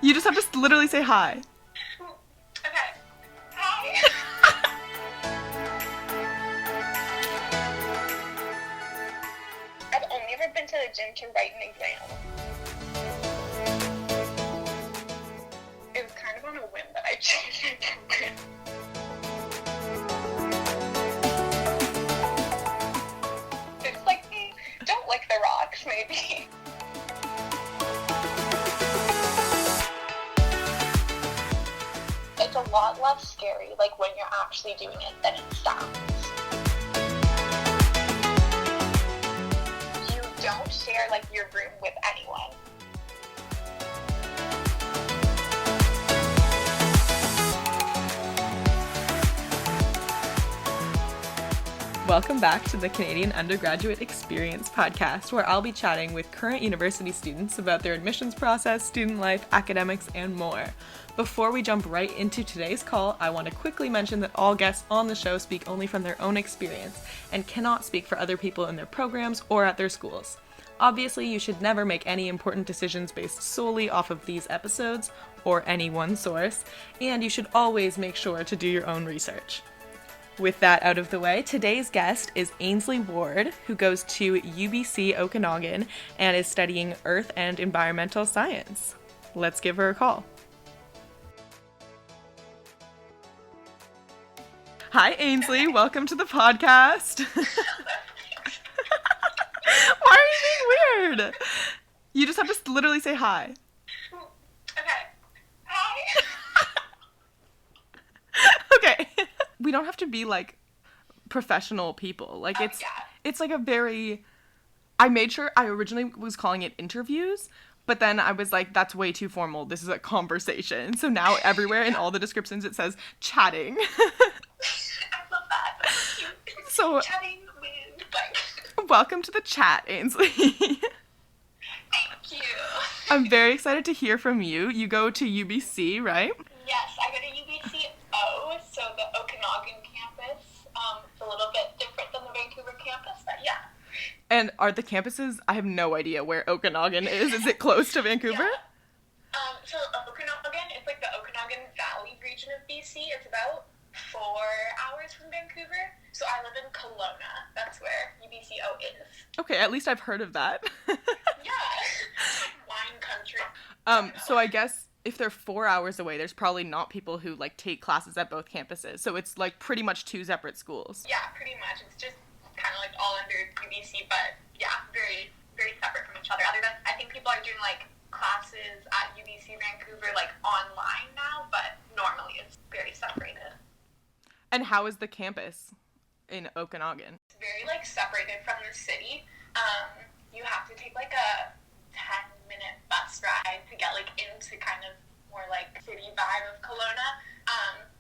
You just have to literally say hi. Okay. Hi. I've only ever been to the gym to write an exam. It was kind of on a whim that I chose my program. It's like, don't lick the rocks, maybe. It's a lot less scary, like, when you're actually doing it than it sounds. You don't share, like, your room with anyone. Welcome back to the Canadian Undergraduate Experience podcast, where I'll be chatting with current university students about their admissions process, student life, academics, and more. Before we jump right into today's call, I want to quickly mention that all guests on the show speak only from their own experience and cannot speak for other people in their programs or at their schools. Obviously, you should never make any important decisions based solely off of these episodes or any one source, and you should always make sure to do your own research. With that out of the way, today's guest is Ainsley Ward, who goes to UBC-Okanagan and is studying Earth and Environmental Science. Let's give her a call. Hi, Ainsley. Welcome to the podcast. Why are you being weird? You just have to literally say hi. Okay. Hi. Okay. We don't have to be like professional people. Like it's like a very, I made sure I originally was calling it interviews, but then I was like, that's way too formal. This is a conversation. So now everywhere in all the descriptions it says chatting. I love that. That's cute. So Chatting with, like... Welcome to the chat, Ainsley. Thank you. I'm very excited to hear from you. You go to UBC, right? Yes, I go to UBC-O, so the Okanagan Campus. It's a little bit different than the Vancouver campus, but yeah. And are the campuses, I have no idea where Okanagan is. Is it close to Vancouver? Yeah. So Okanagan, it's like the Okanagan Valley region of BC. It's about 4 hours from Vancouver. So I live in Kelowna. That's where UBC-O is. Okay, at least I've heard of that. Yeah. Wine country. So I guess if they're 4 hours away, there's probably not people who like take classes at both campuses. So it's like pretty much two separate schools. Yeah, pretty much. It's just kind of like all under UBC, but yeah, very, very separate from each other. Other than, I think people are doing like classes at UBC Vancouver like online now, but normally it's very separated. And how is the campus in Okanagan? It's very like separated from the city. You have to take like a 10-minute bus ride to get like into kind of more like city vibe of Kelowna.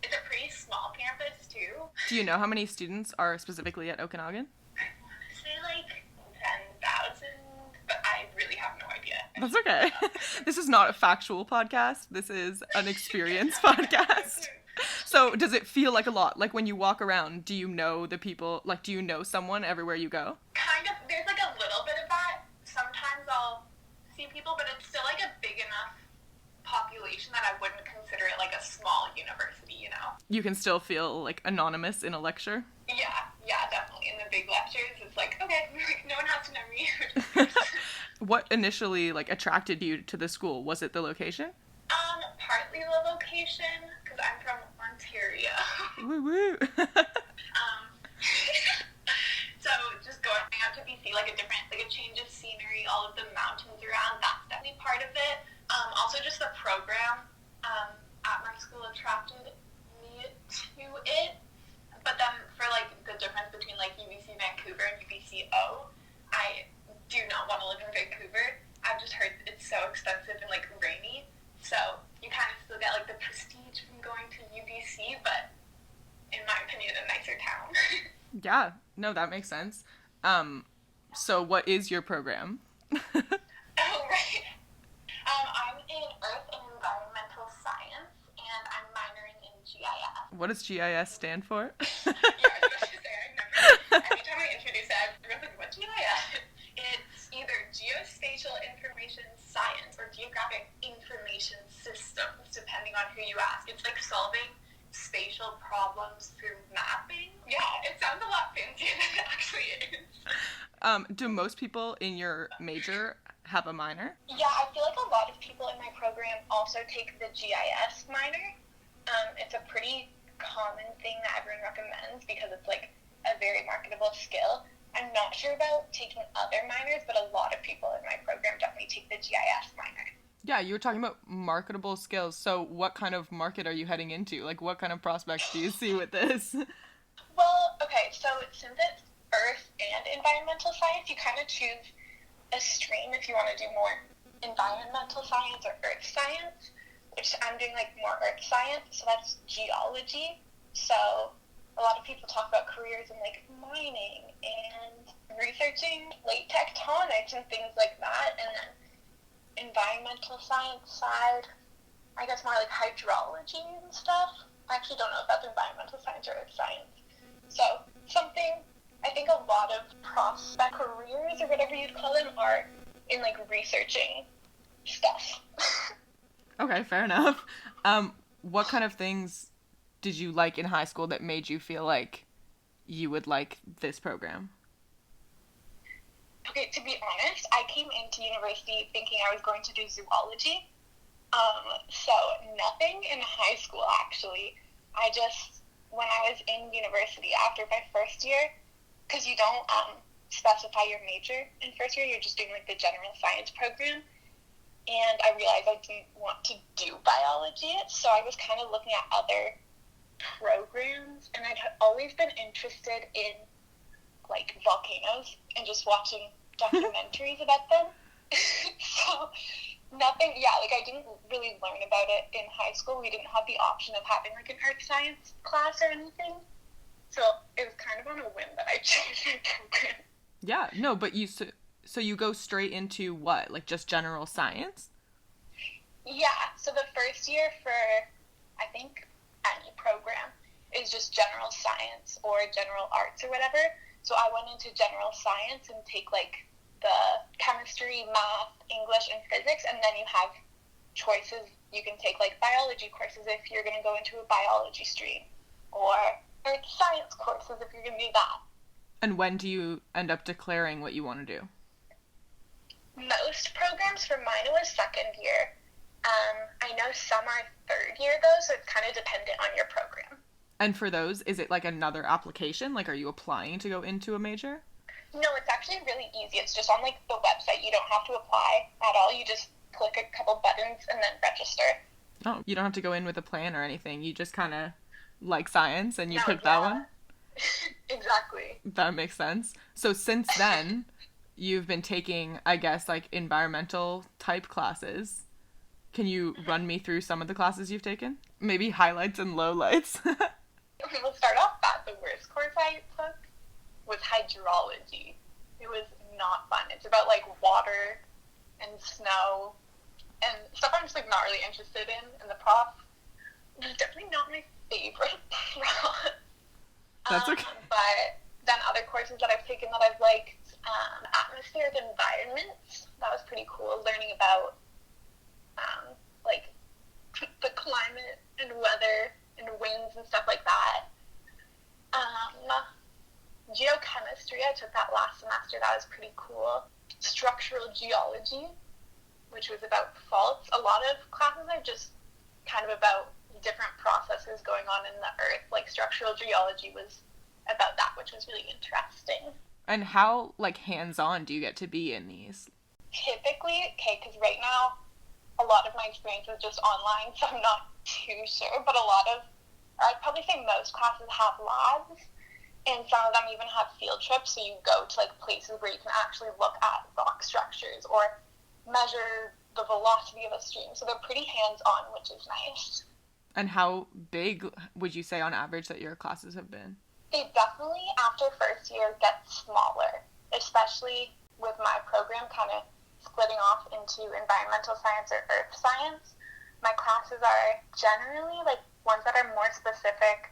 It's a pretty small campus too. Do you know how many students are specifically at Okanagan? I want to say like 10,000, but I really have no idea. That's okay. This is not a factual podcast. This is an experience podcast. So does it feel like a lot? Like when you walk around, do you know the people? Like, do you know someone everywhere you go? Kind of. There's like a little bit of that. Sometimes I'll see people, but it's still like a big enough population that I wouldn't consider it like a small university, you know? You can still feel like anonymous in a lecture? Yeah, definitely. In the big lectures, it's like, okay, like, no one has to know me. What initially like attracted you to the school? Was it the location? Partly the location, because I'm from Ontario. Woo woo. So just going out to BC, like a change of scenery, all of the mountains around, that's definitely part of it. Also just the program at my school attracted me to it. But then for like the difference between like UBC Vancouver and UBC-O, I do not want to live in Vancouver. I've just heard it's so expensive and like rainy. So you kind of still get like the prestige from going to UBC, but in my opinion, a nicer town. Yeah, no, that makes sense. So what is your program? Oh, right. I'm in Earth and Environmental Science, and I'm minoring in GIS. What does GIS stand for? Yeah, I was about to say, I never, every time I introduce it, I'm like, what GIS? It's either Geospatial Information Science or Geographic Information Systems. problems through mapping. Yeah, it sounds a lot fancier than it actually is. Do most people in your major have a minor? Yeah, I feel like a lot of people in my program also take the GIS minor. It's a pretty common thing that everyone recommends because it's like a very marketable skill. I'm not sure about taking other minors, but a lot of people in my program definitely take the GIS minor. Yeah, you were talking about marketable skills. So what kind of market are you heading into? Like, what kind of prospects do you see with this? Well, okay, so since it's earth and environmental science, you kind of choose a stream if you want to do more environmental science or earth science, which I'm doing like more earth science, so that's geology. So a lot of people talk about careers in like mining and researching plate tectonics and things like that, and then environmental science side, I guess more like hydrology and stuff. I actually don't know if that's environmental science or earth science. So something I think a lot of prospect careers or whatever you'd call them are in like researching stuff. Okay, fair enough. What kind of things did you like in high school that made you feel like you would like this program? Okay, to be honest, I came into university thinking I was going to do zoology. So nothing in high school, actually. When I was in university after my first year, because you don't specify your major in first year, you're just doing like the general science program. And I realized I didn't want to do biology, so I was kind of looking at other programs, and I'd always been interested in like volcanoes and just watching documentaries about them. So nothing, yeah, like I didn't really learn about it in high school. We didn't have the option of having like an earth science class or anything. So it was kind of on a whim that I chose my program. Yeah, no, but so you go straight into what? Like just general science? Yeah, so the first year for, I think, any program is just general science or general arts or whatever. So I went into general science and take like the chemistry, math, English, and physics, and then you have choices. You can take like biology courses if you're going to go into a biology stream, or earth science courses if you're going to do that. And when do you end up declaring what you want to do? Most programs for mine was second year. I know some are third year though, so it's kind of dependent on your program. And for those, is it like another application? Like, are you applying to go into a major? No, it's actually really easy. It's just on like the website. You don't have to apply at all. You just click a couple buttons and then register. Oh, you don't have to go in with a plan or anything. You just kind of like science and you No, pick yeah. that one? Exactly. That makes sense. So since then, you've been taking, I guess, like environmental type classes. Can you run me through some of the classes you've taken? Maybe highlights and lowlights. We'll start off that. The worst course I took was hydrology. It was not fun. It's about like water and snow and stuff I'm just like not really interested in. And the prof was definitely not my favorite prof. That's okay. But then other courses that I've taken that I've liked, atmospheric environments. That was pretty cool. Learning about like the climate and weather and winds and stuff like that. Geochemistry, I took that last semester. That was pretty cool. Structural geology, which was about faults. A lot of classes are just kind of about different processes going on in the earth. Like structural geology was about that, which was really interesting. And how, like, hands-on do you get to be in these? Typically, okay, because right now, a lot of my experience is just online, so I'm not too sure, but I'd probably say most classes have labs, and some of them even have field trips, so you go to, like, places where you can actually look at rock structures or measure the velocity of a stream, so they're pretty hands-on, which is nice. And how big would you say on average that your classes have been? They definitely, after first year, get smaller, especially with my program kind of splitting off into environmental science or earth science. My classes are generally like ones that are more specific.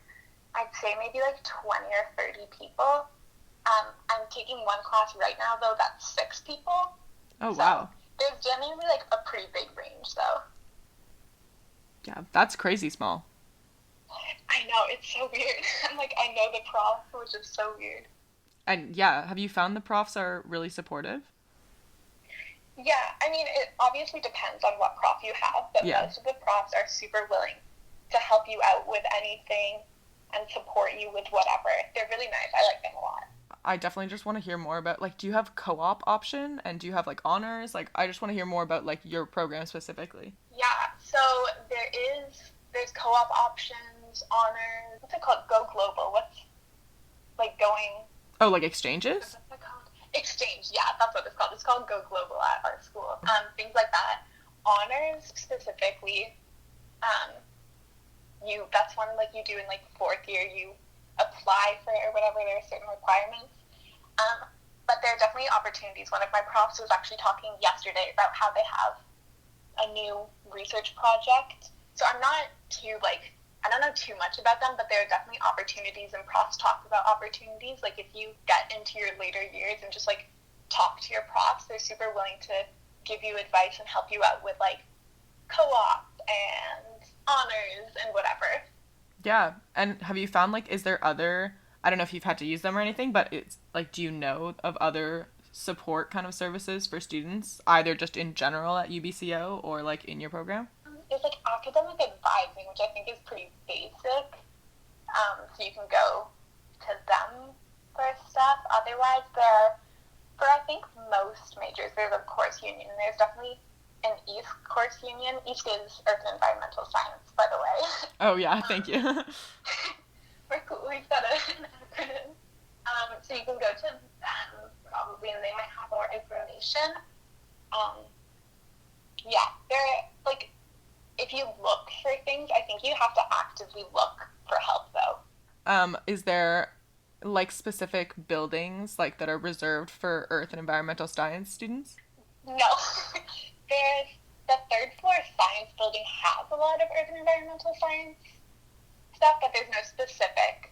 I'd say maybe like 20 or 30 people. I'm taking one class right now, though, that's 6 people. Oh, wow. There's generally like a pretty big range, though. Yeah, that's crazy small. I know, it's so weird. I'm like, I know the prof, which is so weird. And yeah, have you found the profs are really supportive? Yeah, I mean, it obviously depends on what prof you have, but Yeah. most of the profs are super willing to help you out with anything and support you with whatever. They're really nice. I like them a lot. I definitely just want to hear more about, like, do you have co-op option and do you have like honors? Like, I just want to hear more about like your program specifically. Yeah, so there's co-op options, honors, what's it called? Go global. What's like going, Oh, like exchanges? what's it called? Exchange, yeah, that's what it's called. It's called Go Global at our school. Things like that. Honors specifically, um, that's one like you do in like fourth year. You apply for it or whatever. There are certain requirements. But there are definitely opportunities. One of my profs was actually talking yesterday about how they have a new research project. So I'm not too like, I don't know too much about them, but there are definitely opportunities, and profs talk about opportunities. Like if you get into your later years and just like talk to your profs, they're super willing to give you advice and help you out with like co-op and honors and whatever. Yeah. And have you found like, is there other, I don't know if you've had to use them or anything, but it's like, do you know of other support kind of services for students, either just in general at UBC-O or like in your program? There's like academic advising, which I think is pretty basic. So you can go to them for stuff. Otherwise, for I think most majors, there's a course union, and there's definitely an East course union. East is Earth and Environmental Science, by the way. Oh yeah, thank you. We're cool. We've got an acronym. So you can go to them probably, and they might have more information. Yeah, they're like, if you look for things, I think you have to actively look for help though. Is there like specific buildings like that are reserved for earth and environmental science students? No, there's the third floor science building has a lot of earth and environmental science stuff, but there's no specific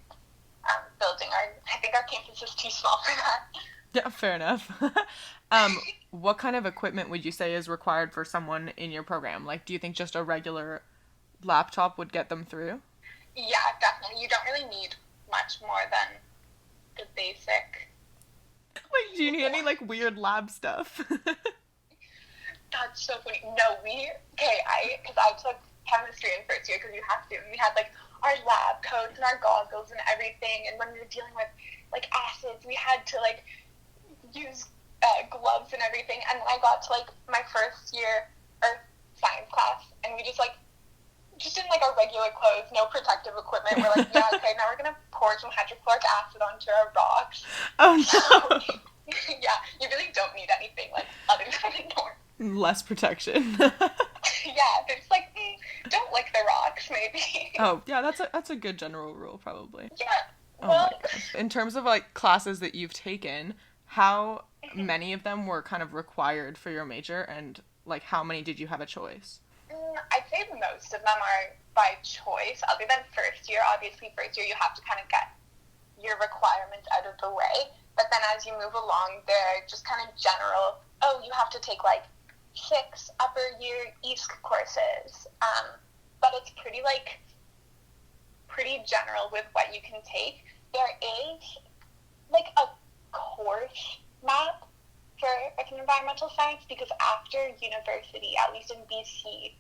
building. I think our campus is too small for that. Yeah, fair enough. What kind of equipment would you say is required for someone in your program? Like, do you think just a regular laptop would get them through? Yeah, definitely. You don't really need much more than the basic. Like, do you need any like weird lab stuff? That's so funny. No, because I took chemistry in first year because you have to, and we had like our lab coats and our goggles and everything, and when we were dealing with like acids, we had to like use gloves and everything, and then I got to like my first year earth science class, and we just in like our regular clothes, no protective equipment. We're like, yeah, okay, now we're gonna pour some hydrochloric acid onto our rocks. Oh So, no. yeah, you really don't need anything like other than the norm. Less protection. Yeah, there's like, don't lick the rocks, maybe. Oh, yeah, that's a good general rule probably. Yeah, Oh my well, gosh. In terms of like classes that you've taken, how many of them were kind of required for your major and like how many did you have a choice? I'd say most of them are by choice, other than first year. Obviously, first year you have to kind of get your requirements out of the way. But then as you move along, they're just kind of general. Oh, you have to take like 6 upper year EASC courses. But it's pretty general with what you can take. There is like a course map for like an environmental science, because after university, at least in BC,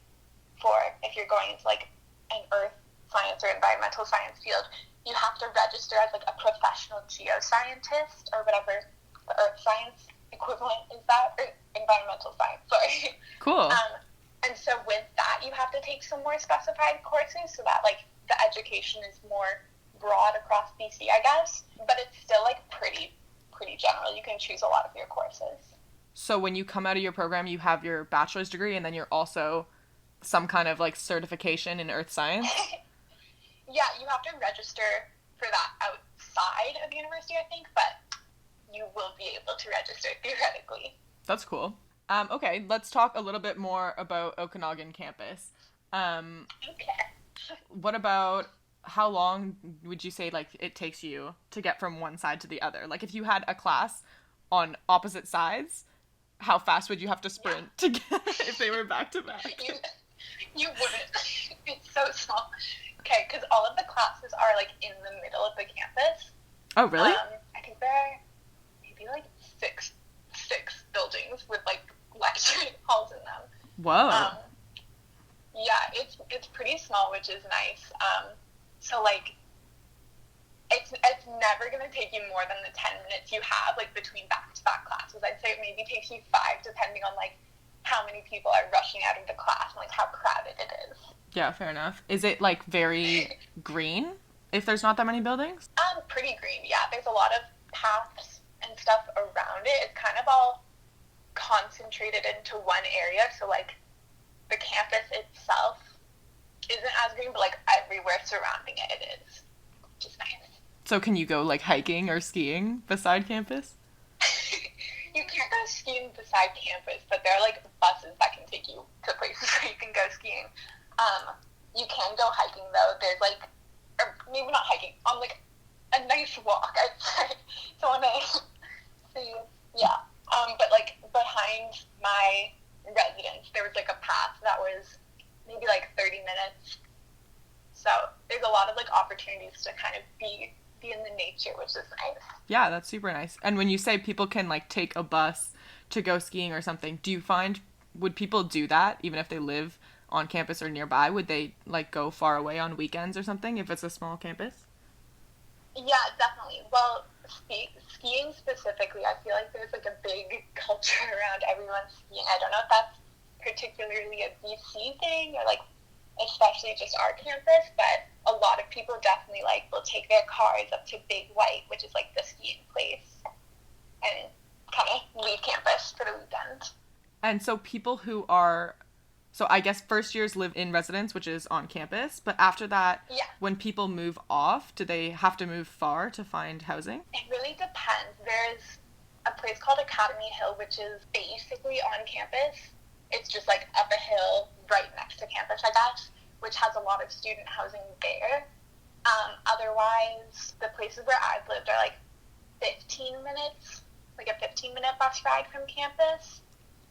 for if you're going into like an earth science or environmental science field, you have to register as like a professional geoscientist or whatever the earth science equivalent is, that, or environmental science, sorry. Cool. And so with that, you have to take some more specified courses so that like the education is more broad across BC, I guess. But it's still like pretty general. You can choose a lot of your courses. So when you come out of your program, you have your bachelor's degree and then you're also some kind of like certification in earth science? Yeah, you have to register for that outside of university, I think, but you will be able to register theoretically. That's cool. Okay, let's talk a little bit more about Okanagan Campus. Okay. What about how long would you say like it takes you to get from one side to the other? Like if you had a class on opposite sides, how fast would you have to sprint to get if they were back to back? You wouldn't. It's so small. Okay, because all of the classes are, like, in the middle of the campus. Oh, really? I think there are maybe, like, six buildings with, like, lecture halls in them. Whoa. Yeah, it's pretty small, which is nice. So, like, it's never going to take you more than the 10 minutes you have, like, between back-to-back classes. I'd say it maybe takes you 5, depending on, like, how many people are rushing out of the class and, like, how crowded it is. Yeah, fair enough. Is it, like, very green if there's not that many buildings? Pretty green, yeah. There's a lot of paths and stuff around it. It's kind of all concentrated into one area, so, like, the campus itself isn't as green, but, like, everywhere surrounding it is, which is nice. So can you go, like, hiking or skiing beside campus? You can't go skiing beside campus, but there are, like, buses that can take you to places where you can go skiing. You can go hiking, though. There's, like, or maybe not hiking, on, like, a nice walk, I'd say. So on a, yeah. But, like, behind my residence, there was, like, a path that was maybe, like, 30 minutes. So there's a lot of, like, opportunities to kind of be in the nature, which is nice. Yeah, that's super nice. And when you say people can, like, take a bus to go skiing or something, would people do that even if they live on campus or nearby? Would they, like, go far away on weekends or something if it's a small campus? Yeah, definitely. Well, skiing specifically, I feel like there's, like, a big culture around everyone skiing. I don't know if that's particularly a BC thing or, like, especially just our campus, but a lot of people definitely, like, will take their cars up to Big White, which is, like, the skiing place, and kind of leave campus for the weekend. And so people who are, so I guess first years live in residence, which is on campus, but after that, yeah. When people move off, do they have to move far to find housing? It really depends. There's a place called Academy Hill, which is basically on campus. It's just, like, up a hill right next to campus, I guess, which has a lot of student housing there. Otherwise, the places where I've lived are, like, 15 minutes, like a 15-minute bus ride from campus.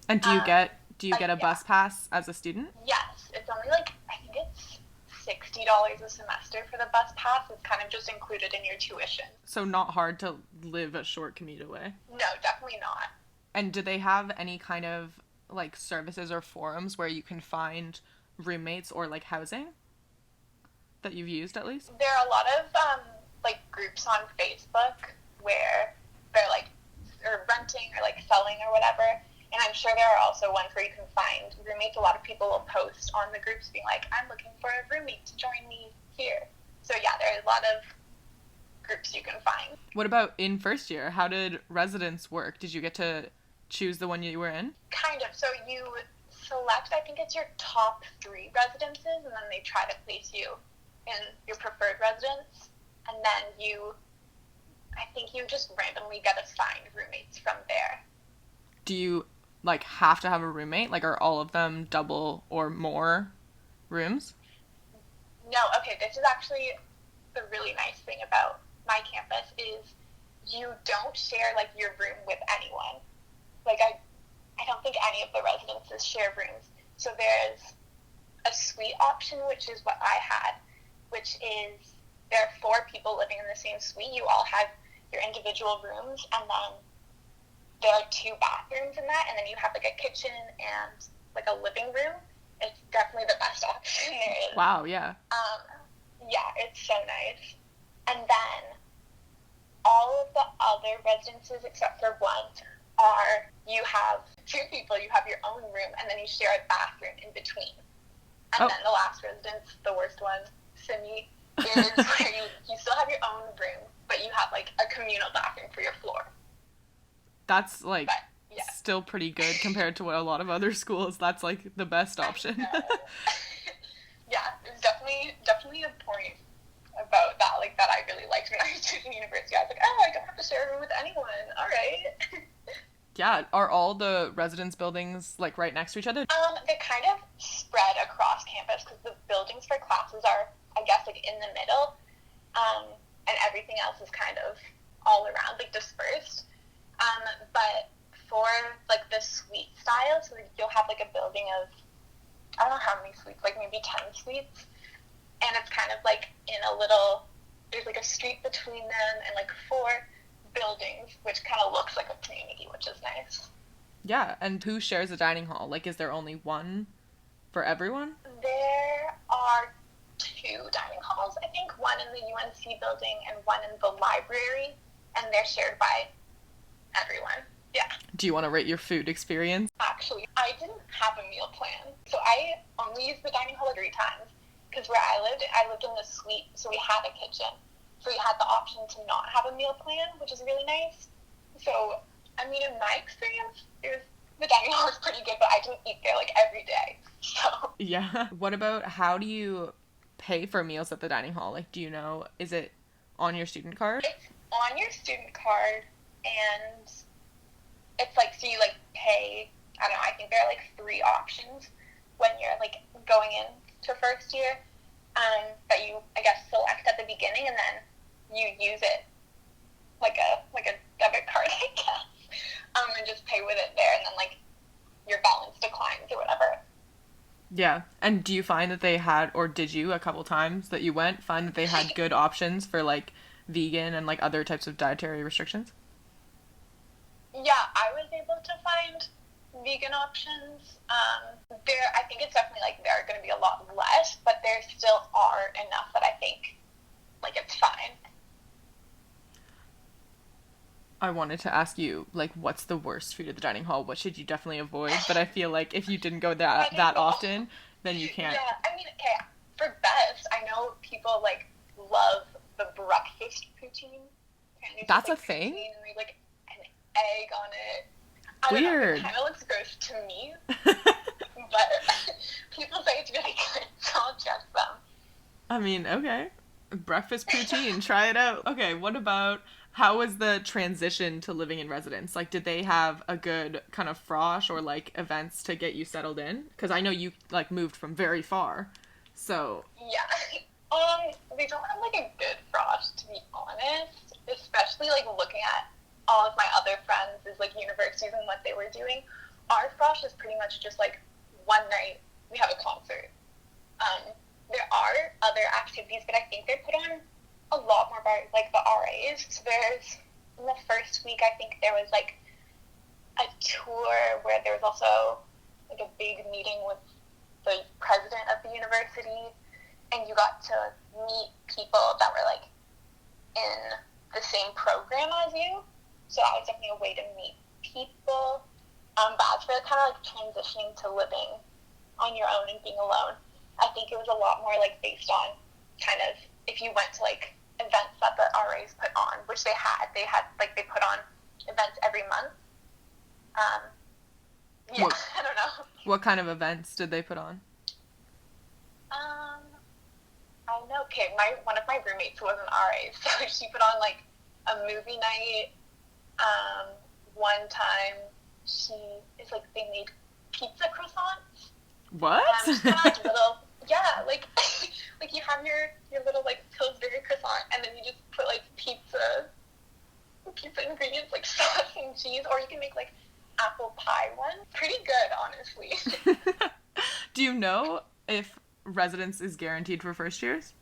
And do you get a bus pass as a student? Yes. It's only, like, I think it's $60 a semester for the bus pass. It's kind of just included in your tuition. So not hard to live a short commute away? No, definitely not. And do they have any kind of, like, services or forums where you can find roommates or, like, housing that you've used, at least? There are a lot of, like, groups on Facebook where they're, like, or renting or, like, selling or whatever. And I'm sure there are also ones where you can find roommates. A lot of people will post on the groups being like, I'm looking for a roommate to join me here. So, yeah, there are a lot of groups you can find. What about in first year? How did residence work? Did you get to choose the one you were in? Kind of. So you select, I think it's your top 3 residences, and then they try to place you in your preferred residence. And then I think you just randomly get assigned roommates from there. Do you, like, have to have a roommate? Like, are all of them double or more rooms? No, okay, this is actually the really nice thing about my campus is you don't share, like, your room with anyone. Like, I don't think any of the residences share rooms. So there's a suite option, which is what I had, which is there are 4 people living in the same suite. You all have your individual rooms, and then there are 2 bathrooms in that, and then you have, like, a kitchen and, like, a living room. It's definitely the best option there is. Wow, yeah. Yeah, it's so nice. And then all of the other residences except for one are you have 2 people, you have your own room, and then you share a bathroom in between. And then the last residence, the worst one, Simi, is where you still have your own room, but you have, like, a communal bathroom for your floor. That's, like, still pretty good compared to what a lot of other schools. That's, like, the best option. Yeah, it's definitely a point about that, like, that I really liked when I was choosing university. I was like, oh, I don't have to share a room with anyone. All right. Yeah, are all the residence buildings, like, right next to each other? They're kind of spread across campus because the buildings for classes are, I guess, like, in the middle, and everything else is kind of all around, like, dispersed. But for, like, the suite style, so you'll have, like, a building of, I don't know how many suites, like, maybe 10 suites. and it's kind of like in a little, there's like a street between them and like 4 buildings, which kind of looks like a community, which is nice. Yeah, and who shares a dining hall? Like, is there only one for everyone? There are 2 dining halls, I think, one in the UNC building and one in the library, and they're shared by everyone. Yeah. Do you want to rate your food experience? Actually, I didn't have a meal plan, so I only used the dining hall 3 times, because where I lived in the suite, so we had a kitchen. So we had the option to not have a meal plan, which is really nice. So, I mean, in my experience, the dining hall was pretty good, but I didn't eat there, like, every day. So. Yeah. What about, how do you pay for meals at the dining hall? Like, do you know, is it on your student card? It's on your student card, and it's like, so you, like, pay, I don't know, I think there are, like, 3 options when you're, like, going in to first year, that you, I guess, select at the beginning, and then you use it like a debit card, I guess, and just pay with it there, and then, like, your balance declines or whatever. Yeah. And do you find that they had, or did you, a couple times that you went, find that they had good options for, like, vegan and, like, other types of dietary restrictions? Yeah, I was able to find vegan options. I think it's definitely, like, there are going to be a lot less, but there still are enough that I think, like, it's fine. I wanted to ask you, like, what's the worst food at the dining hall? What should you definitely avoid? But I feel like if you didn't go that often, then you can't. Yeah, I mean, okay, for best, I know people, like, love the breakfast poutine. That's like, a thing? And there's, like, an egg on it. I don't Weird. know, it kind of looks gross to me, but people say it's really good, so I'll trust them. I mean, okay. Breakfast poutine, try it out. Okay, what about, how was the transition to living in residence? Like, did they have a good kind of frosh or, like, events to get you settled in? Because I know you, like, moved from very far, so. Yeah. They don't have, like, a good frosh, to be honest, especially, like, looking at all of my other friends' like, universities and what they were doing. Our frosh is pretty much just, like, one night we have a concert. There are other activities, but I think they put on a lot more by, like, the RAs. So there's, in the first week, I think there was, like, a tour where there was also, like, a big meeting with the president of the university, and you got to meet people that were, like, in the same program as you. So that was definitely a way to meet people. But as for kind of, like, transitioning to living on your own and being alone, I think it was a lot more, like, based on kind of, if you went to, like, events that the RAs put on, which they had, like, they put on events every month. Yeah, I don't know. What kind of events did they put on? I don't know. Okay, one of my roommates was an RA, so she put on, like, a movie night. One time they made pizza croissants. What? Just kind of, like, little, yeah, like, like, you have your little, like, Pillsbury croissant, and then you just put, like, pizza ingredients, like sauce and cheese, or you can make, like, apple pie one. Pretty good, honestly. Do you know if residence is guaranteed for first years?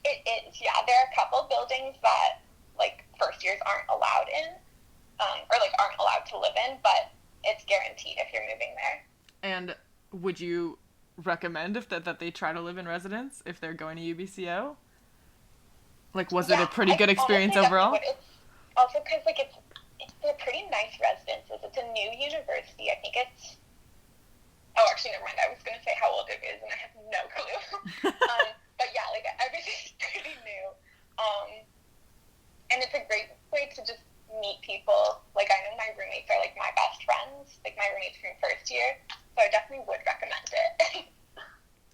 It is, yeah. There are a couple buildings that, like, first years aren't allowed in, or, like, aren't allowed to live in, but it's guaranteed if you're moving there. And would you recommend that they try to live in residence if they're going to UBC-O? Like, was it a pretty good experience overall? It's also because, like, they're pretty nice residences. It's a new university. I think it's... Oh, actually, never mind. I was going to say how old it is, and I have no clue. But, yeah, like, everything's pretty new. And it's a great way to just meet people. Like, I know my roommates are, like, my best friends. Like, my roommates from first year. So I definitely would recommend it.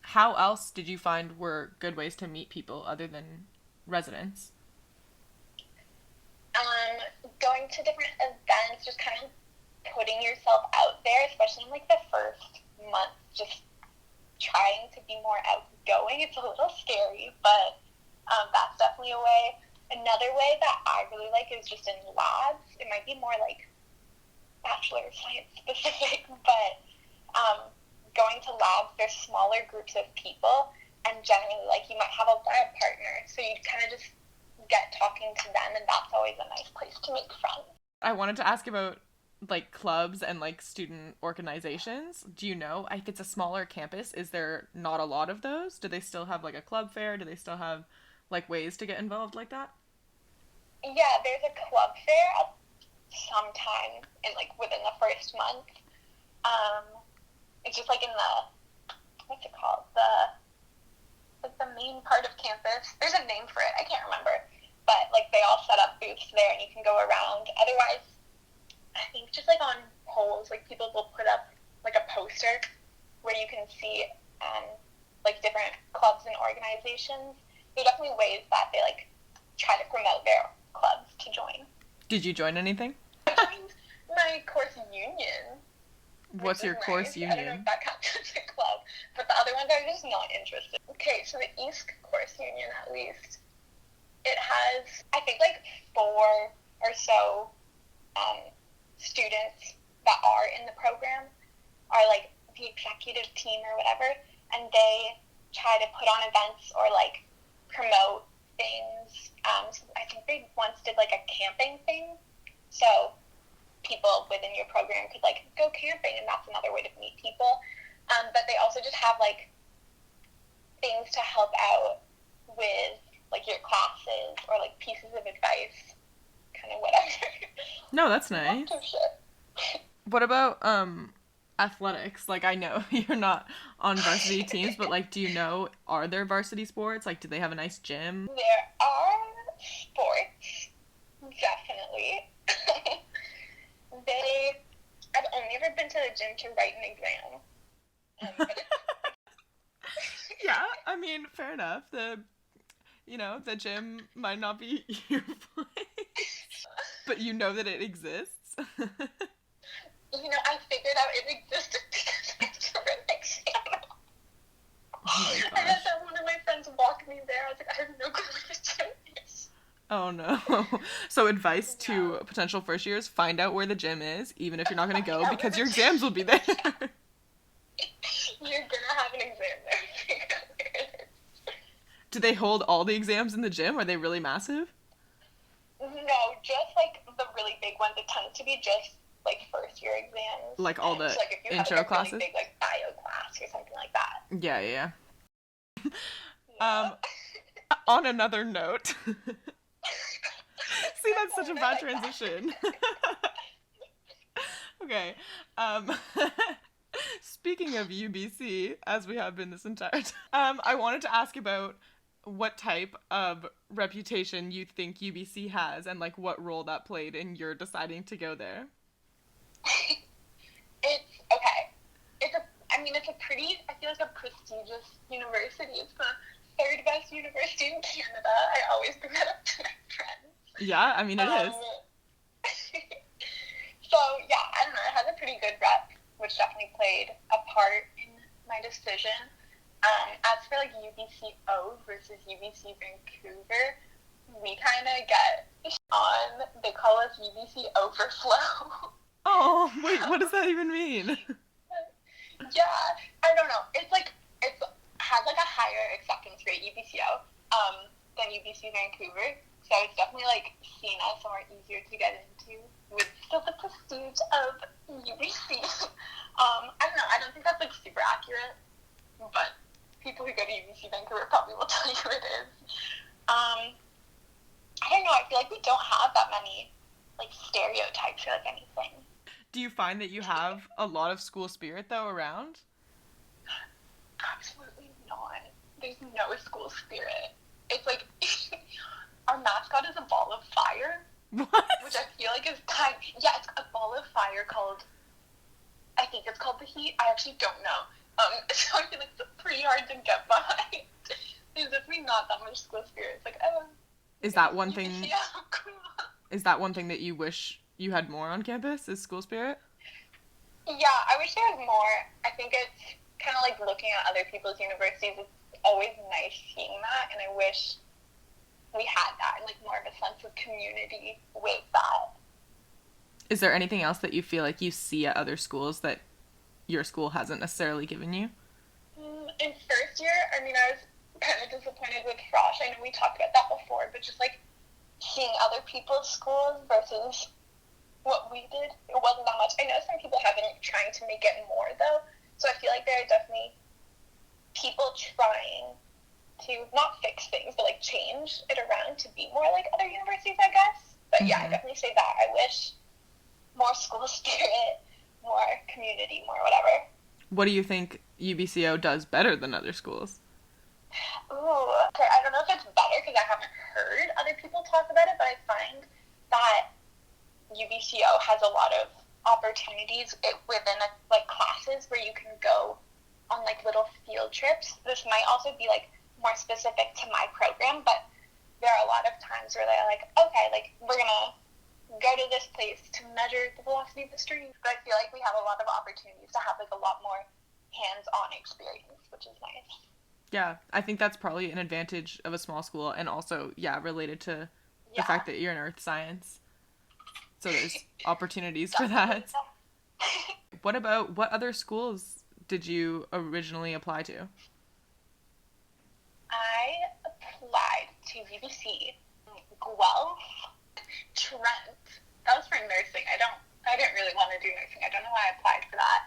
How else did you find were good ways to meet people other than residents? Going to different events, just kind of putting yourself out there, especially in, like, the first month, just trying to be more outgoing. It's a little scary, but that's definitely a way. Another way that I really like is just in labs. It might be more, like, Bachelor of Science specific, but going to labs, there's smaller groups of people, and generally, like, you might have a lab partner, so you kind of just get talking to them, and that's always a nice place to make friends. I wanted to ask about, like, clubs and, like, student organizations. Do you know, if it's a smaller campus, is there not a lot of those? Do they still have, like, a club fair? Do they still have, like, ways to get involved like that? Yeah, there's a club fair at some time in, like, within the first month. It's just, like, in the, what's it called? Like, the main part of campus. There's a name for it. I can't remember. But, like, they all set up booths there, and you can go around. Otherwise, I think just, like, on poles, like, people will put up, like, a poster where you can see, like, different clubs and organizations. There are definitely ways that they, like, try to promote their clubs to join. Did you join anything? I joined my course union. What's your course union? I don't know if that counts as a club, but the other ones are just not interested. Okay, so the East course union, at least, it has, I think, like, 4 or so students that are in the program are, like, the executive team or whatever, and they try to put on events or, like, promote things. So I think they once did, like, a camping thing, so people within your program could, like, go camping, and that's another way to meet people. But they also just have, like, things to help out with, like, your classes or, like, pieces of advice, kind of whatever. No, that's nice. Lots of shit. What about athletics? Like, I know you're not on varsity teams, but, like, do you know, are there varsity sports? Like, do they have a nice gym? There are sports, definitely. I've only ever been to the gym to write an exam. Yeah, I mean, fair enough. The gym might not be your place, but you know that it exists. I figured out it existed because I had to write an exam. Oh I had to have one of my friends walk me there. I was like, I have no clue what the gym is. Oh no. So advice to potential first years, find out where the gym is, even if you're not going to go, because your exams will be there. You're going to have an exam there. Figure out where it is. Do they hold all the exams in the gym? Are they really massive? No, just, like, the really big ones. It tends to be just, like, first year exams. Like all the so, like, if you intro have, like, classes? Really big, like, bio class or something like that. Yeah. Yeah. On another note. See, that's such a bad transition. Okay. Speaking of UBC, as we have been this entire time, I wanted to ask about what type of reputation you think UBC has and, like, what role that played in your deciding to go there. It's okay. It's a pretty, I feel like, a prestigious university. It's the 3rd best university in Canada. I always bring that up to my friends. Yeah, I mean, it is. So, yeah, I don't know. It has a pretty good rep, which definitely played a part in my decision. As for, like, UBC-O versus UBC Vancouver, we kind of get on, they call us UBC Overflow. Oh, wait, what does that even mean? Yeah, I don't know. It has, like, a higher acceptance rate, UBC-O, than UBC Vancouver. So it's definitely, like, seen as somewhere easier to get into with still the prestige of UBC. I don't know. I don't think that's, like, super accurate, but people who go to UBC Vancouver probably will tell you it is. I don't know. I feel like we don't have that many, like, stereotypes or, like, anything. Do you find that you have a lot of school spirit, though, around? Absolutely not. There's no school spirit. It's like, our mascot is a ball of fire. What? Which I feel like is it's a ball of fire called, I think it's called the Heat. I actually don't know. So I feel like it's pretty hard to get behind. There's definitely not that much school spirit. It's like, Is that one thing? Yeah, cool. Is that one thing that you wish you had more on campus? Is school spirit? Yeah, I wish there was more. I think it's kind of like looking at other people's universities. It's always nice seeing that, and I wish we had that and, like, more of a sense of community with that. Is there anything else that you feel like you see at other schools that your school hasn't necessarily given you? In first first year, I mean, I was kind of disappointed with Frosh. I know we talked about that before, but just, like, seeing other people's schools versus what we did, it wasn't that much. I know some people have been trying to make it more, though, so I feel like there are definitely people trying to not fix things, but, like, change it around to be more like other universities, I guess. But, yeah, I definitely say that. I wish more school spirit, more community, more whatever. What do you think UBC-O does better than other schools? Ooh, okay, I don't know if it's better because I haven't heard other people talk about it, but I find that UBC-O has a lot of opportunities within, like, classes where you can go on, like, little field trips. This might also be, like, more specific to my program, but there are a lot of times where they're like, okay, like, we're gonna go to this place to measure the velocity of the stream. But I feel like we have a lot of opportunities to have, like, a lot more hands-on experience, which is nice. Yeah, I think that's probably an advantage of a small school, and also, related to the fact that you're in earth science. So there's opportunities for that. What other schools did you originally apply to? I applied to UBC, Guelph, Trent. That was for nursing. I didn't really want to do nursing. I don't know why I applied for that.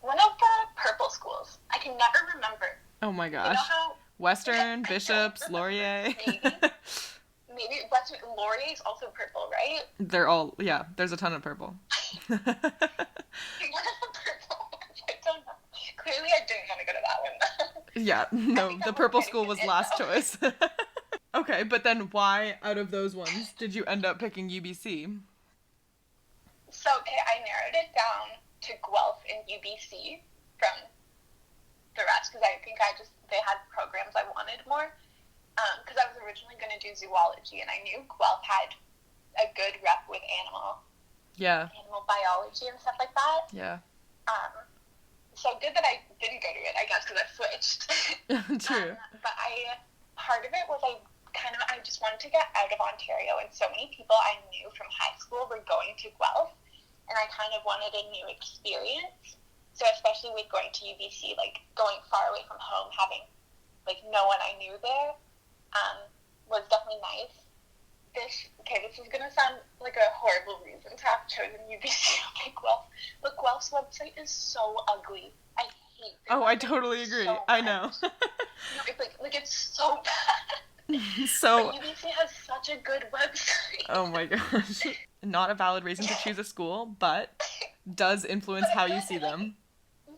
One of the purple schools. I can never remember. Oh my gosh. You know Western, Bishops, Laurier. Maybe Western, Laurier is also purple, right? They're all, there's a ton of purple. One of the purple ones, I don't know. Clearly I didn't want to go to that one. Yeah, no, the purple school was last choice. Okay, but then why, out of those ones, did you end up picking UBC? So, okay, I narrowed it down to Guelph and UBC from the rest, because I think they had programs I wanted more, because I was originally going to do zoology, and I knew Guelph had a good rep with animal biology and stuff like that. Yeah. So good that I didn't go to it, I guess, because I switched. True. But part of it was I just wanted to get out of Ontario, and so many people I knew from high school were going to Guelph, and I kind of wanted a new experience. So especially with going to UBC, like, going far away from home, having, like, no one I knew there, was definitely nice. This is going to sound like a horrible reason to have chosen UBC over Guelph, but Guelph's website is so ugly. I hate it. Oh, I totally agree. So I know. No, it's like it's so bad. So, but UBC has such a good website. Oh my gosh. Not a valid reason to choose a school, but does influence how you see them.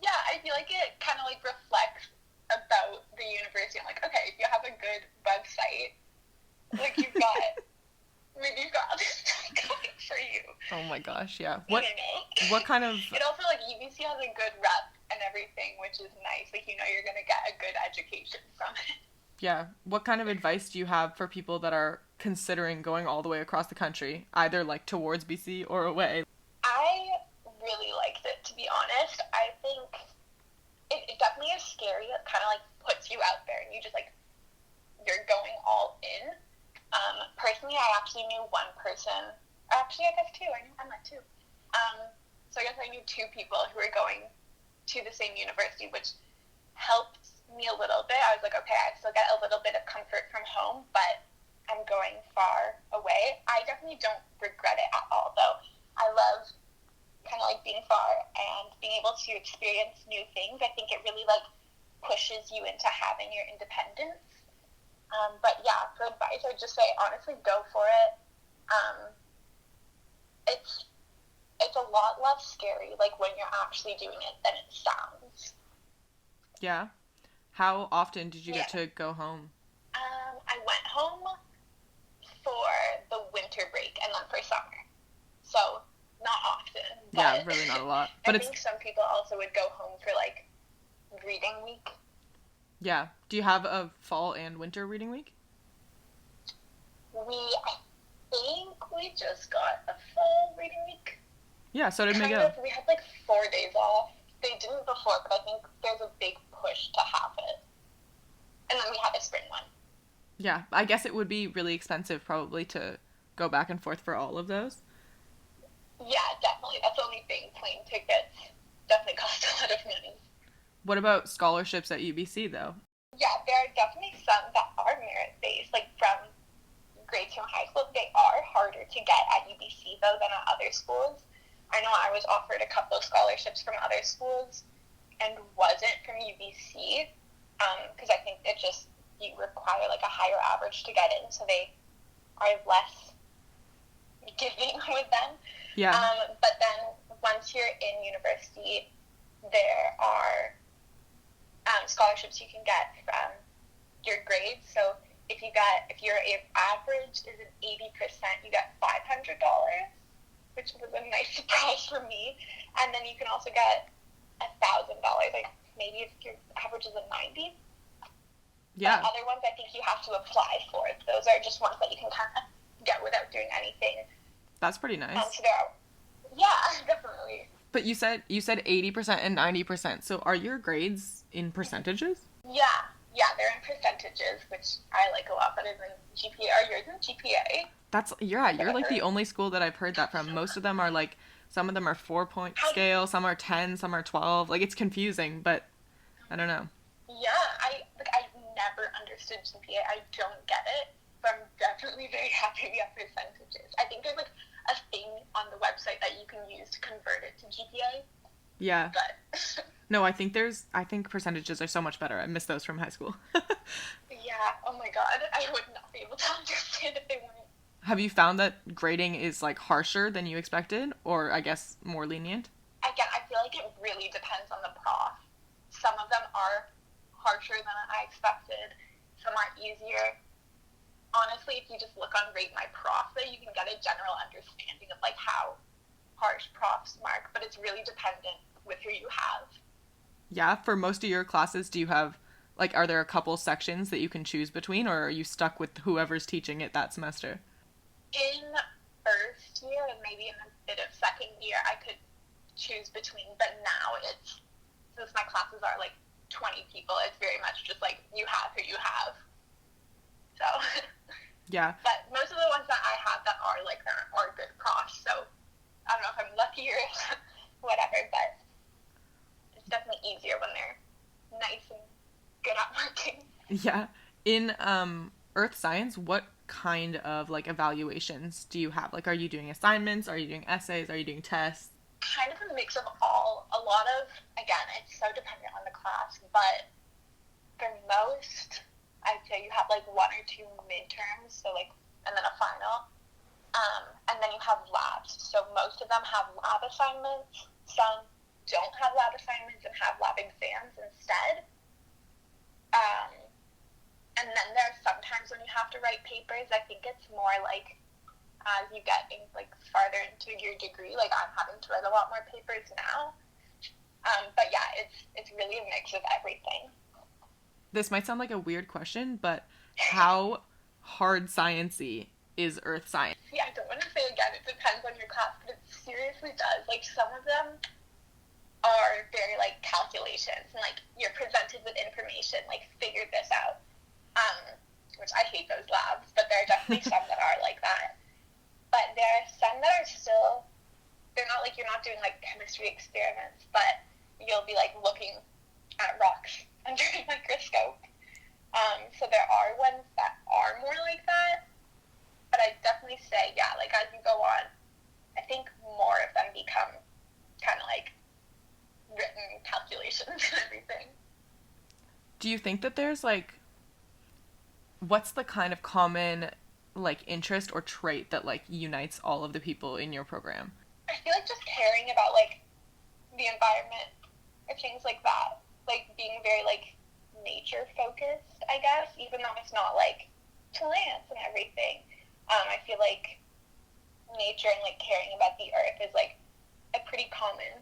Yeah, I feel like it kind of, like, reflects about the university. I'm like, okay, if you have a good website, like, you've got other stuff going for you. Oh my gosh, yeah. What kind of... It also, like, UBC has a good rep and everything, which is nice. Like, you know you're going to get a good education from it. Yeah. What kind of advice do you have for people that are considering going all the way across the country, either, like, towards BC or away? I really liked it, to be honest. I think it definitely is scary. It kind of, like, puts you out there, and you just, like, you're going all in. Personally, I actually knew one person. Actually, I guess two. I met two. So I guess I knew two people who were going to the same university, which helped me a little bit. I was like, okay, I still get a little bit of comfort from home, but I'm going far away. I definitely don't regret it at all, though. I love kind of, like, being far and being able to experience new things. I think it really, like, pushes you into having your independence. But yeah, for advice, I would just say, honestly, go for it. It's a lot less scary, like, when you're actually doing it than it sounds. Yeah. How often did you get to go home? I went home for the winter break and then for summer. So, not often. But Yeah, really not a lot. But I think some people also would go home for, like, reading week. Yeah. Do you have a fall and winter reading week? I think we just got a fall reading week. Yeah, so did Miguel. We had, like, 4 days off. They didn't before, but I think there's a big push to have it. And then we had a spring one. Yeah, I guess it would be really expensive probably to go back and forth for all of those. Yeah, definitely. That's the only thing. Plane tickets definitely cost a lot of money. What about scholarships at UBC, though? Yeah, there are definitely some that are merit-based, like from grade 2 in high school. They are harder to get at UBC, though, than at other schools. I know I was offered a couple of scholarships from other schools and wasn't from UBC, because I think it just, you require like a higher average to get in, so they are less giving with them. Yeah. But then once you're in university, there are scholarships you can get from your grades. So if your average is an 80%, you get $500, which was a nice surprise for me. And then you can also get $1,000. Like maybe if your average is a 90. Yeah. But other ones I think you have to apply for. Those are just ones that you can kind of get without doing anything. That's pretty nice. Yeah, definitely. But you said 80% and 90%. So are your grades in percentages? Yeah, they're in percentages, which I like a lot better than GPA. Are yours in GPA? You're like the only school that I've heard that from. Most of them are like, some of them are 4-point scale, some are 10, some are 12. Like, it's confusing, but I don't know. Yeah, I never understood GPA. I don't get it, but I'm definitely very happy we have percentages. I think there's like a thing on the website that you can use to convert it to GPA. Yeah. But no, I think percentages are so much better. I miss those from high school. Yeah, oh my god, I would not be able to understand if they weren't. Have you found that grading is like harsher than you expected, or I guess more lenient? Again, I feel like it really depends on the prof. Some of them are harsher than I expected. Some are easier. Honestly, if you just look on Rate My Prof, though, you can get a general understanding of like how harsh profs mark, but it's really dependent with who you have. Yeah, for most of your classes, do you have, like, are there a couple sections that you can choose between, or are you stuck with whoever's teaching it that semester? In first year and maybe in a bit of second year, I could choose between, but now since my classes are like 20 people, it's very much just like you have who you have. So yeah. But most of the ones that I have that are like that are good profs, so I don't know if I'm lucky or whatever, but it's definitely easier when they're nice and good at working. Yeah. In earth science, what kind of like evaluations do you have? Like, are you doing assignments? Are you doing essays? Are you doing tests? Kind of a mix of all. A lot of, again, it's so dependent on the class, but for most, I'd say you have like 1 or 2 midterms, so like, and then a final. And then you have labs. So most of them have lab assignments. Some don't have lab assignments and have lab exams instead. And then there's sometimes when you have to write papers, I think it's more like as you get like farther into your degree, like I'm having to write a lot more papers now. But yeah, it's really a mix of everything. This might sound like a weird question, but how hard science-y is earth science? Yeah, I don't want to say again, it depends on your class, but it seriously does. Like some of them are very like calculations and like you're presented with information, like figure this out. Which I hate those labs, but there are definitely some that are like that. But there are some that are still, they're not like, you're not doing like chemistry experiments, but you'll be like looking at rocks under a microscope. So there are ones that are more like that, but I'd definitely say, yeah, like as you go on, I think more of them become kind of like written calculations and everything. Do you think that there's like, what's the kind of common like interest or trait that like unites all of the people in your program? I feel like just caring about like the environment or things like that, like being very like nature focused, I guess, even though it's not like plants and everything. I feel like nature and like caring about the earth is like a pretty common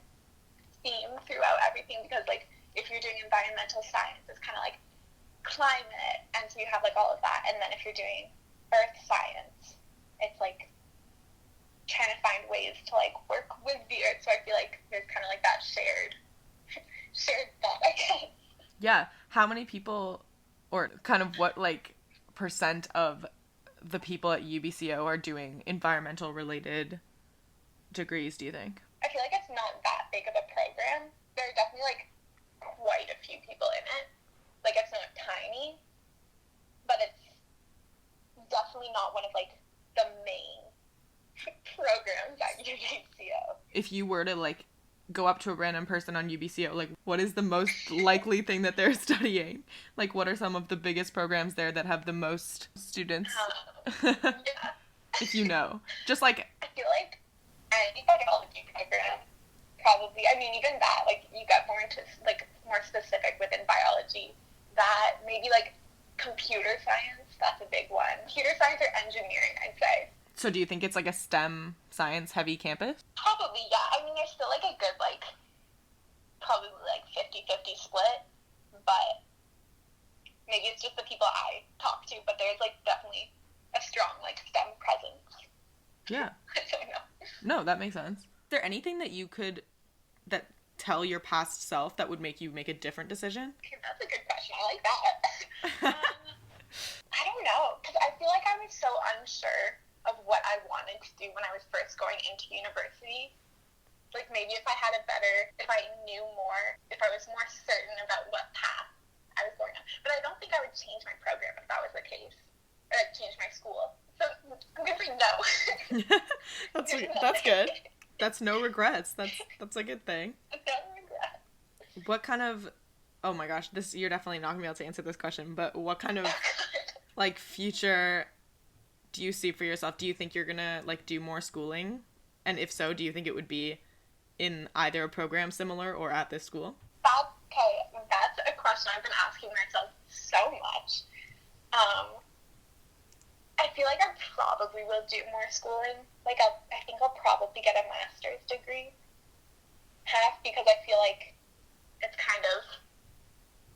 theme throughout everything, because like if you're doing environmental science, it's kind of like climate, and so you have like all of that, and then if you're doing earth science, it's like trying to find ways to like work with the earth. So I feel like there's kind of like that shared thought, I guess. Yeah. How many people, or kind of what like percent of the people at UBC-O are doing environmental related degrees, do you think? I feel like it's not that big of a program. There are definitely like quite a not one of, like, the main programs at UBC-O. If you were to, like, go up to a random person on UBC-O, like, what is the most likely thing that they're studying? Like, what are some of the biggest programs there that have the most students? Yeah. If you know. Just, like... I feel like any biology program, probably, I mean, even that, like, you get more into, like, more specific within biology. That, maybe, like, computer science, that's a big one. Computer science or engineering, I'd say. So do you think it's, like, a STEM science-heavy campus? Probably, yeah. I mean, there's still, like, a good, like, probably, like, 50-50 split, but maybe it's just the people I talk to, but there's, like, definitely a strong, like, STEM presence. Yeah. I don't know. No, that makes sense. Is there anything that you could, that tell your past self that would make you make a different decision? That's a good question. I like that. I don't know, because I feel like I was so unsure of what I wanted to do when I was first going into university. Like, maybe if I knew more, if I was more certain about what path I was going on. But I don't think I would change my program if that was the case. Or, like, change my school. So, I'm going to say no. That's good. That's no regrets. That's a good thing. No regrets. What kind of... Oh my gosh, you're definitely not going to be able to answer this question, but what kind of, like, future do you see for yourself? Do you think you're going to, like, do more schooling? And if so, do you think it would be in either a program similar or at this school? That's a question I've been asking myself so much. I feel like I probably will do more schooling. Like, I think I'll probably get a master's degree. Half because I feel like it's kind of,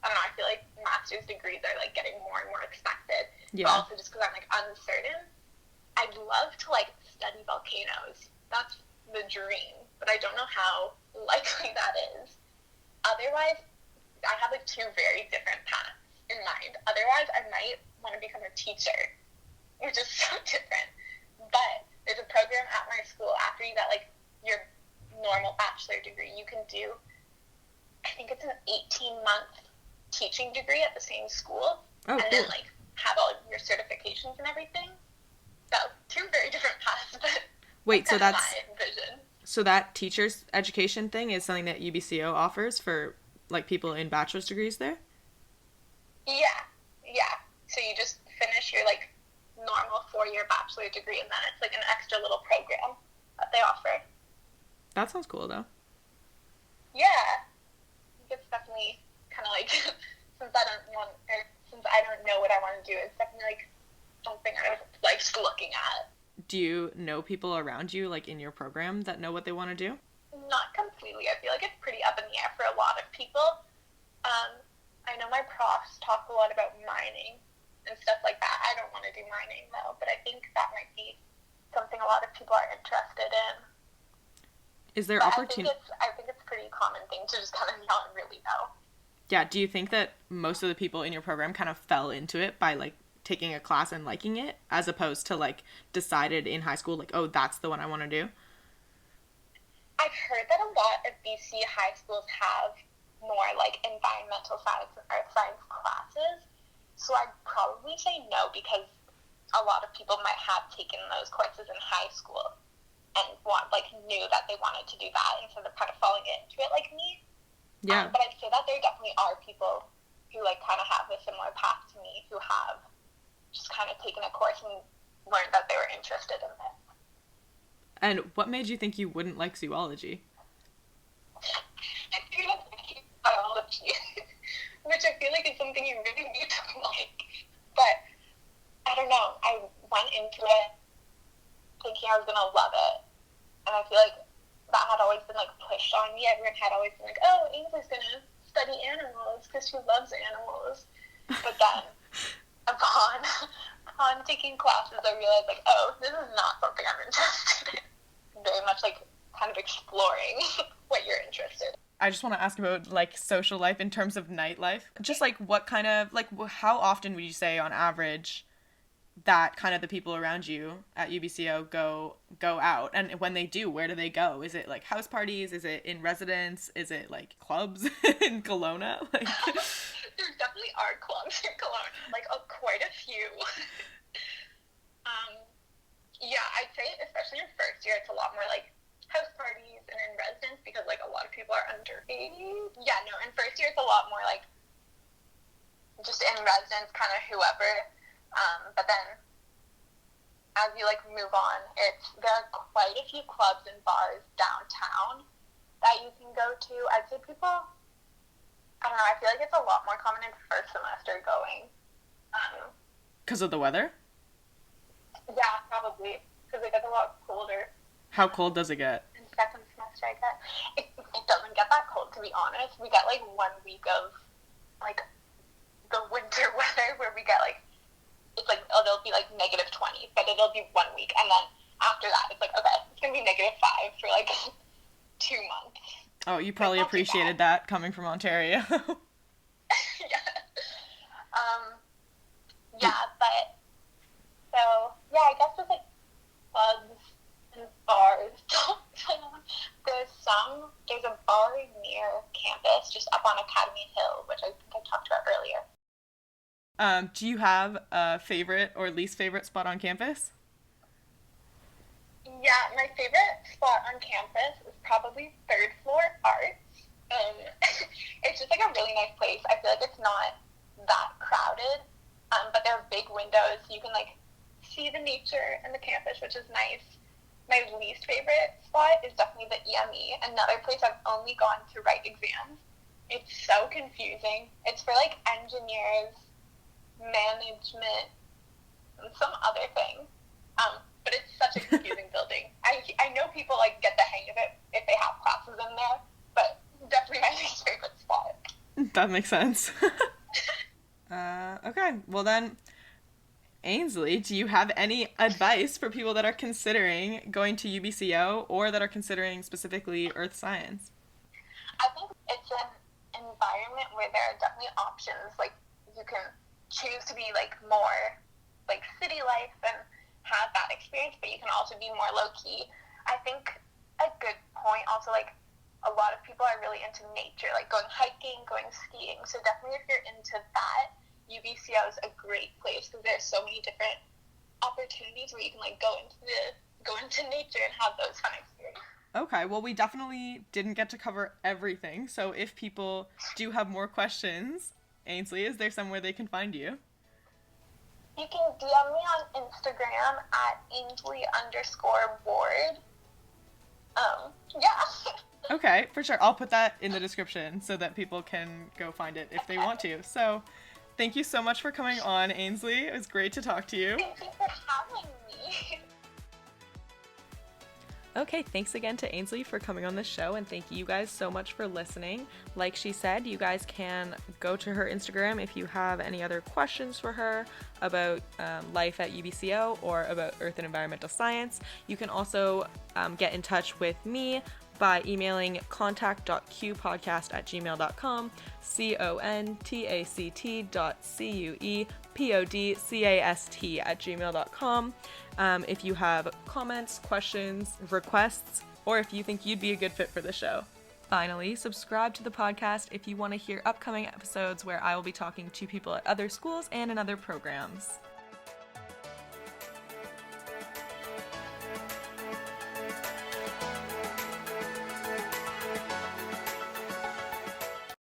I don't know, I feel like master's degrees are, like, getting more and more expected. Yeah. But also just because I'm, like, uncertain. I'd love to, like, study volcanoes. That's the dream. But I don't know how likely that is. Otherwise, I have, like, two very different paths in mind. Otherwise, I might want to become a teacher, which is so different. But there's a program at my school after you get, like, your normal bachelor degree. You can do, I think it's an 18-month teaching degree at the same school. Oh, and cool. then, like, have all your certifications and everything. So, two very different paths, but wait, so that's my vision. So that teacher's education thing is something that UBC-O offers for, like, people in bachelor's degrees there? Yeah. So you just finish your, like, normal 4-year bachelor degree, and then it's, like, an extra little program that they offer. That sounds cool, though. Yeah. It's definitely kind of, like, since I don't know what I want to do, it's definitely, like, something I like looking at. Do you know people around you, like, in your program that know what they want to do? Not completely. I feel like it's pretty up in the air for a lot of people. I know my profs talk a lot about mining and stuff like that. I don't want to do mining, though, but I think that might be something a lot of people are interested in. Is there opportunity? I think it's a pretty common thing to just kind of not really know. Yeah, do you think that most of the people in your program kind of fell into it by, like, taking a class and liking it, as opposed to, like, decided in high school, like, oh, that's the one I want to do? I've heard that a lot of BC high schools have more, like, environmental science and earth science classes, so I'd probably say no, because a lot of people might have taken those courses in high school and knew that they wanted to do that instead of kind of falling into it like me. Yeah. But I'd say that there definitely are people who, like, kind of have a similar path to me, who have just kind of taken a course and learned that they were interested in it. And what made you think you wouldn't like zoology? I feel like biology, which I feel like is something you really need to like. But I don't know. I went into it thinking I was going to love it. And I feel like that had always been, like, pushed on me. Everyone had always been like, oh, Ainsley's going to study animals because she loves animals. But then, upon taking classes, I realized, like, oh, this is not something I'm interested in. Very much, like, kind of exploring what you're interested in. I just want to ask about, like, social life in terms of nightlife. Just, like, what kind of, like, how often would you say, on average, that kind of the people around you at UBC-O go out? And when they do, where do they go? Is it, like, house parties? Is it in residence? Is it, like, clubs in Kelowna? Like... There definitely are clubs in Kelowna. Like, quite a few. Yeah, I'd say especially in first year, it's a lot more like house parties and in residence because like a lot of people are underage. Yeah, no, in first year it's a lot more like just in residence, kind of whoever. But then as you like move on, there are quite a few clubs and bars downtown that you can go to. I'd say people, I don't know, I feel like it's a lot more common in first semester going. Because of the weather? Yeah, probably, because it gets a lot colder. How cold does it get? In second semester, I guess. It doesn't get that cold, to be honest. We get like 1 week of like the winter weather where we get like, it's like, oh, it'll be like -20, but it'll be 1 week. And then after that, it's like, okay, it's going to be -5 for like 2 months. Oh, you probably appreciated that coming from Ontario. Yeah. Yeah, but, so, yeah, I guess with like clubs and bars, there's a bar near campus, just up on Academy Hill, which I think I talked about earlier. Do you have a favorite or least favorite spot on campus? Yeah, my favorite spot on campus is probably third floor arts. It's just like a really nice place. I feel like it's not that crowded, but there are big windows, so you can like see the nature and the campus, which is nice. My least favorite spot is definitely the EME, another place I've only gone to write exams. It's so confusing. It's for like engineers, management, and some other thing. But it's such a confusing building. I know people like get the hang of it if they have classes in there, but definitely my least favorite spot. That makes sense. Okay, well then, Ainsley, do you have any advice for people that are considering going to UBC-O or that are considering specifically earth science? I think it's an environment where there are definitely options. Like, you can choose to be like more like city life and have that experience, but you can also be more low-key. I think a good point also, like, a lot of people are really into nature, like going hiking, going skiing. So definitely if you're into that, UBC-O is a great place because there's so many different opportunities where you can like go into nature and have those fun experiences. Okay, well, we definitely didn't get to cover everything, so if people do have more questions, Ainsley, is there somewhere they can find you? You can DM me on Instagram at Ainsley_Ward. Yeah. Okay, for sure. I'll put that in the description so that people can go find it if they want to. So, thank you so much for coming on, Ainsley. It was great to talk to you. Thank you for having me. Okay, thanks again to Ainsley for coming on the show, and thank you guys so much for listening. Like she said, you guys can go to her Instagram if you have any other questions for her about life at UBC-O or about earth and environmental science. You can also get in touch with me by emailing contact.cuepodcast@gmail.com, contact.cuepodcast@gmail.com. If you have comments, questions, requests, or if you think you'd be a good fit for the show. Finally, subscribe to the podcast if you want to hear upcoming episodes where I will be talking to people at other schools and in other programs.